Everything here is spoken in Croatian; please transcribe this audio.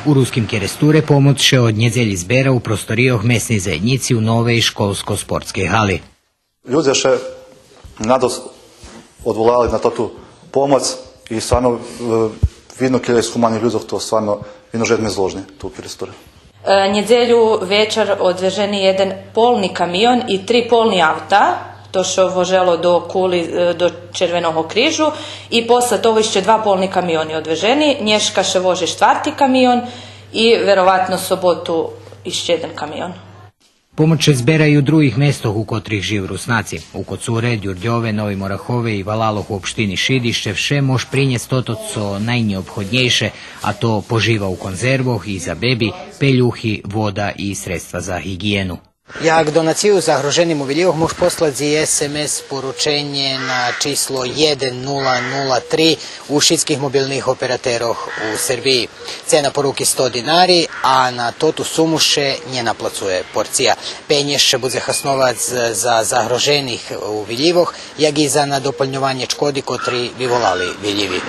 U ruskim Keresture pomoc še od njedzelji zbera u prostorijoh mesni zajednici u nove i školsko-sportske hali. Ljudje še nadost odvolali na tu pomoc i stvarno vidno, kjer je skumanih ljudov, to stvarno vidno žedme zložni tu Keresture. Njedzelju večer odveženi jedan polni kamion i 3 polni auta, to što voželo do Červenog križu i posle toga išće 2 polni kamioni odveženi, nješka še vože 4. kamion i verovatno sobotu išće 1 kamion. Pomoć se zbera i u drugih mestoh u kotrih živ Rusnaci. U Kocure, Đurdjove, Novi Morahove i Valaloh u opštini Šidišće vše mož prinjest toto co najneophodnjejše, a to poživa u konzervoh i za bebi, peljuhi, voda i sredstva za higijenu. Jak donaciju zagroženim u Viljivoh mož poslati SMS poručenje na číslo 1003 u šitskih mobilnih operateroh u Srbiji. Cena poruki 100 dinari, a na totu sumu še nje naplacuje porcija. Penješ še bude hasnovac za zagroženih u Viljivoh, jak i za nadopoljňovanje škodi kotri bi volali Viljivi.